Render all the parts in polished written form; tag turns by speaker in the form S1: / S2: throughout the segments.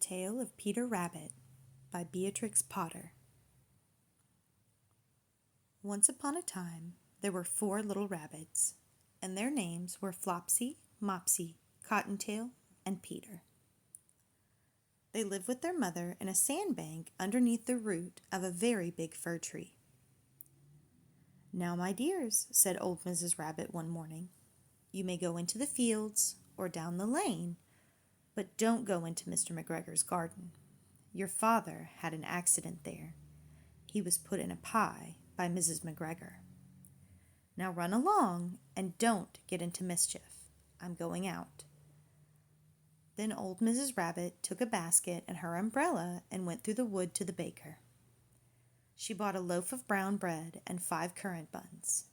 S1: Tale of Peter Rabbit by Beatrix Potter. Once upon a time, there were 4 little rabbits, and their names were Flopsy, Mopsy, Cottontail, and Peter. They lived with their mother in a sandbank underneath the root of a very big fir tree. "Now, my dears," said old Mrs. Rabbit one morning, "you may go into the fields or down the lane, but don't go into Mr. McGregor's garden. Your father had an accident there. He was put in a pie by Mrs. McGregor. Now run along and don't get into mischief. I'm going out." Then old Mrs. Rabbit took a basket and her umbrella and went through the wood to the baker. She bought a loaf of brown bread and 5 currant buns.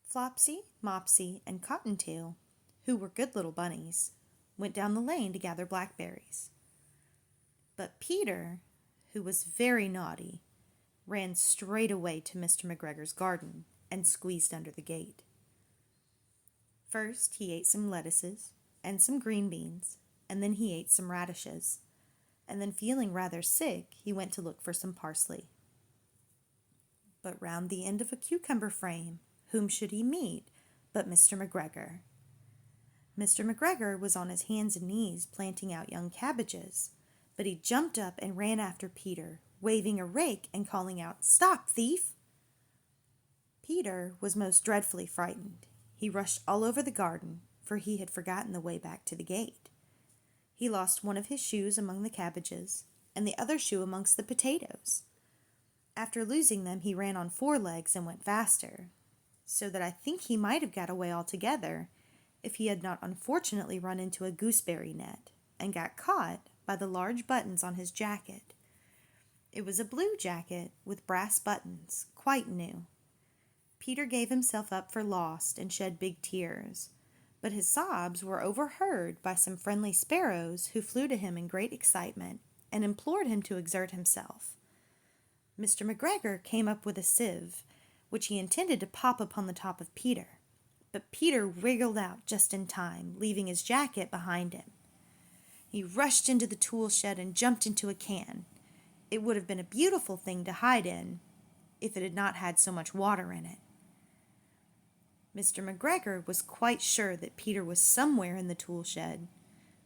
S1: Flopsy, Mopsy, and Cottontail, who were good little bunnies, went down the lane to gather blackberries. But Peter, who was very naughty, ran straight away to Mr. McGregor's garden and squeezed under the gate. First he ate some lettuces and some green beans, and then he ate some radishes, and then feeling rather sick, he went to look for some parsley. But round the end of a cucumber frame, whom should he meet but Mr. McGregor? Mr. McGregor was on his hands and knees planting out young cabbages, but he jumped up and ran after Peter, waving a rake and calling out, "Stop, thief!" Peter was most dreadfully frightened. He rushed all over the garden, for he had forgotten the way back to the gate. He lost one of his shoes among the cabbages, and the other shoe amongst the potatoes. After losing them, he ran on 4 legs and went faster, so that I think he might have got away altogether, if he had not unfortunately run into a gooseberry net, and got caught by the large buttons on his jacket. It was a blue jacket with brass buttons, quite new. Peter gave himself up for lost and shed big tears, but his sobs were overheard by some friendly sparrows who flew to him in great excitement and implored him to exert himself. Mr. McGregor came up with a sieve, which he intended to pop upon the top of Peter, but Peter wriggled out just in time, leaving his jacket behind him. He rushed into the tool shed and jumped into a can. It would have been a beautiful thing to hide in if it had not had so much water in it. Mr. McGregor was quite sure that Peter was somewhere in the tool shed,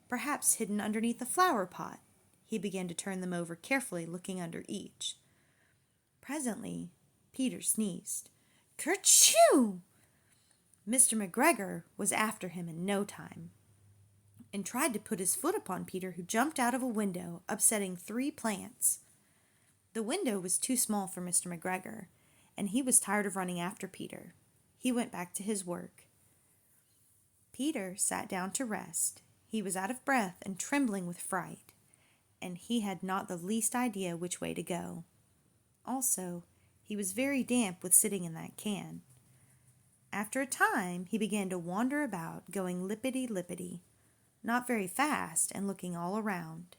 S1: perhaps hidden underneath a flower pot. He began to turn them over carefully, looking under each. Presently, Peter sneezed. "Kerchoo!" Mr. McGregor was after him in no time, and tried to put his foot upon Peter, who jumped out of a window, upsetting 3 plants. The window was too small for Mr. McGregor, and he was tired of running after Peter. He went back to his work. Peter sat down to rest. He was out of breath and trembling with fright, and he had not the least idea which way to go. Also, he was very damp with sitting in that can. After a time, he began to wander about, going lippity-lippity, not very fast, and looking all around.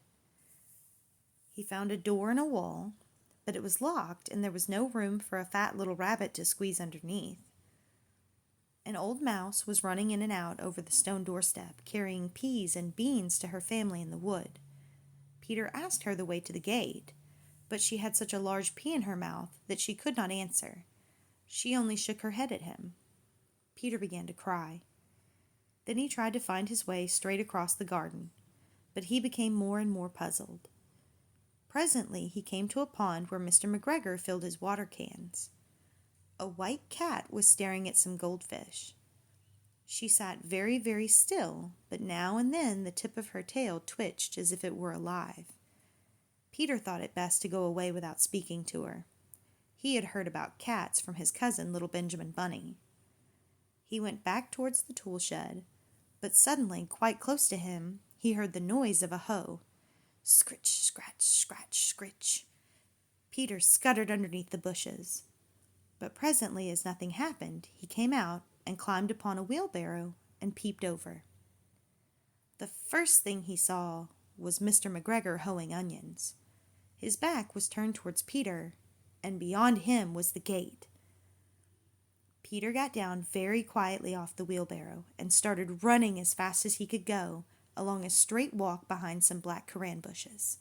S1: He found a door in a wall, but it was locked, and there was no room for a fat little rabbit to squeeze underneath. An old mouse was running in and out over the stone doorstep, carrying peas and beans to her family in the wood. Peter asked her the way to the gate, but she had such a large pea in her mouth that she could not answer. She only shook her head at him. Peter began to cry. Then he tried to find his way straight across the garden, but he became more and more puzzled. Presently he came to a pond where Mr. McGregor filled his water cans. A white cat was staring at some goldfish. She sat very, very still, but now and then the tip of her tail twitched as if it were alive. Peter thought it best to go away without speaking to her. He had heard about cats from his cousin, little Benjamin Bunny. He went back towards the tool shed, but suddenly, quite close to him, he heard the noise of a hoe. Scritch, scratch, scratch, scritch. Peter scuttered underneath the bushes. But presently, as nothing happened, he came out and climbed upon a wheelbarrow and peeped over. The first thing he saw was Mr. McGregor hoeing onions. His back was turned towards Peter, and beyond him was the gate. Peter got down very quietly off the wheelbarrow and started running as fast as he could go, along a straight walk behind some black curran bushes.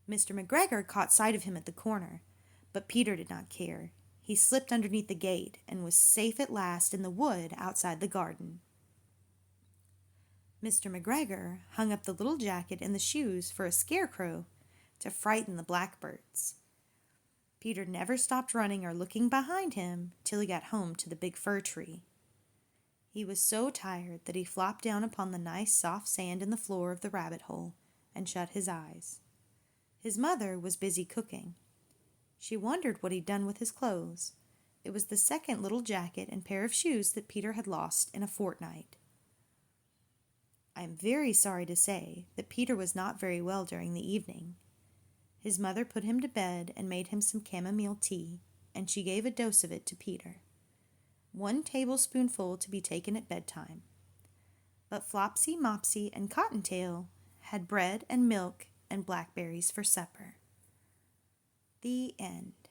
S1: Mr. McGregor caught sight of him at the corner, but Peter did not care. He slipped underneath the gate and was safe at last in the wood outside the garden. Mr. McGregor hung up the little jacket and the shoes for a scarecrow to frighten the blackbirds. Peter never stopped running or looking behind him till he got home to the big fir tree. He was so tired that he flopped down upon the nice soft sand in the floor of the rabbit hole and shut his eyes. His mother was busy cooking. She wondered what he'd done with his clothes. It was the second little jacket and pair of shoes that Peter had lost in a fortnight. I am very sorry to say that Peter was not very well during the evening. His mother put him to bed and made him some chamomile tea, and she gave a dose of it to Peter. 1 tablespoonful to be taken at bedtime. But Flopsy, Mopsy, and Cottontail had bread and milk and blackberries for supper. The end.